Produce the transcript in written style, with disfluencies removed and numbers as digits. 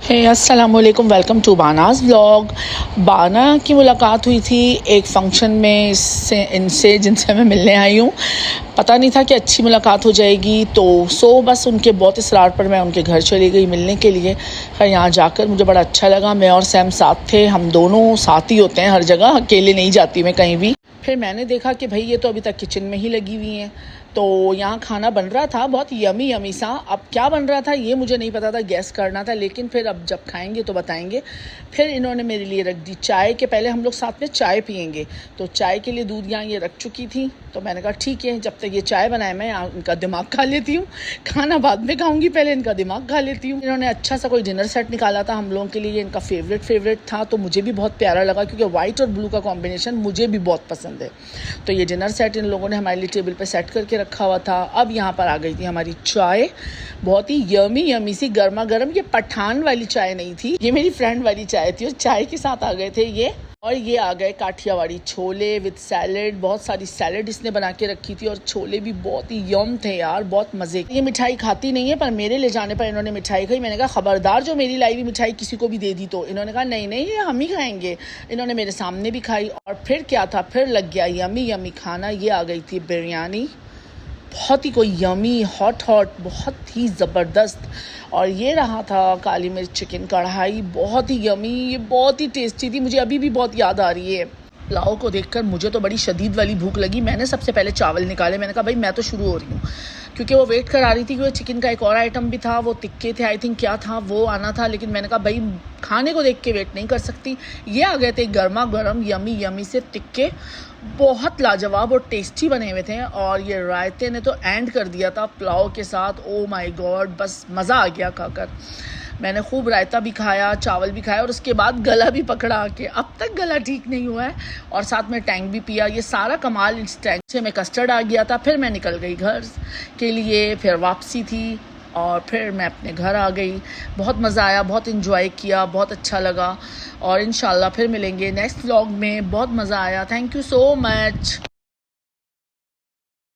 हे अस्सलाम वालेकुम, welcome to बानाज़ vlog. बाना की मुलाकात हुई थी एक फ़ंक्शन में जिनसे मैं मिलने आई हूँ। पता नहीं था कि अच्छी मुलाकात हो जाएगी, तो बस उनके बहुत इसरार पर मैं उनके घर चली गई मिलने के लिए। खैर यहाँ जाकर मुझे बड़ा अच्छा लगा। मैं और सैम साथ थे, हम दोनों साथ ही होते हैं हर जगह, अकेले नहीं जाती मैं कहीं भी। फिर मैंने देखा कि भाई ये तो अभी तक किचन में ही लगी हुई हैं, तो यहाँ खाना बन रहा था बहुत यमी यमी सा। अब क्या बन रहा था ये मुझे नहीं पता था, गैस करना था, लेकिन फिर अब जब खाएंगे तो बताएंगे। फिर इन्होंने मेरे लिए रख दी चाय, के पहले हम लोग साथ में चाय पियेंगे, तो चाय के लिए दूध यहाँ ये रख चुकी थी। तो मैंने कहा ठीक है, जब तक ये चाय बनाए मैं यहाँ इनका दिमाग खा लेती हूँ। खाना बाद में खाऊंगी, पहले इनका दिमाग खा लेती हूँ। इन्होंने अच्छा सा कोई डिनर सेट निकाला था हम लोगों के लिए, इनका फेवरेट था, तो मुझे भी बहुत प्यारा लगा क्योंकि वाइट और ब्लू का कॉम्बिनेशन मुझे भी बहुत पसंद है। तो ये डिनर सेट इन लोगों ने हमारे लिए टेबल पे सेट करके रखा हुआ था। अब यहाँ पर आ गई थी हमारी चाय, बहुत ही यमी सी गर्मा गर्म। ये पठान वाली चाय नहीं थी, ये मेरी फ्रेंड वाली चाय थी, और चाय के साथ आ गए थे ये। और ये आ गए काठियावाड़ी छोले विद सैलेड, बहुत सारी सैलेड इसने बना के रखी थी, और छोले भी बहुत ही यम थे यार, बहुत मजे। ये मिठाई खाती नहीं है, पर मेरे ले जाने पर इन्होंने मिठाई खाई। मैंने कहा खबरदार जो मेरी लाई हुई मिठाई किसी को भी दे दी तो। इन्होंने कहा नहीं ये हम ही खाएंगे। इन्होंने मेरे सामने भी खाई। और फिर क्या था, फिर लग गया यमी खाना। ये आ गई थी बिरयानी, बहुत ही कोई यमी हॉट बहुत ही ज़बरदस्त। और ये रहा था काली मिर्च चिकन कढ़ाई, बहुत ही यमी, ये बहुत ही टेस्टी थी, मुझे अभी भी बहुत याद आ रही है। पुलाव को देखकर मुझे तो बड़ी शदीद वाली भूख लगी। मैंने सबसे पहले चावल निकाले, मैंने कहा भाई मैं तो शुरू हो रही हूँ, क्योंकि वो वेट करा रही थी कि वो चिकन का एक और आइटम भी था, वो टिक्के थे आई थिंक, क्या था वो आना था, लेकिन मैंने कहा भाई खाने को देख के वेट नहीं कर सकती। ये आ गए थे गर्मा गर्म यमी से टिक्के, बहुत लाजवाब और टेस्टी बने हुए थे। और ये रायते ने तो एंड कर दिया था पुलाव के साथ। ओ माय गॉड, बस मज़ा आ गया खाकर। मैंने खूब रायता भी खाया, चावल भी खाया, और उसके बाद गला भी पकड़ा आके। अब तक गला ठीक नहीं हुआ है, और साथ में टैंक भी पिया। ये सारा कमाल इस टैंक से मैं कस्टर्ड आ गया था। फिर मैं निकल गई घर के लिए, फिर वापसी थी, और फिर मैं अपने घर आ गई। बहुत मज़ा आया, बहुत इन्जॉय किया, बहुत अच्छा लगा। और इंशाल्लाह फिर मिलेंगे नेक्स्ट व्लॉग में। बहुत मज़ा आया, थैंक यू सो मच।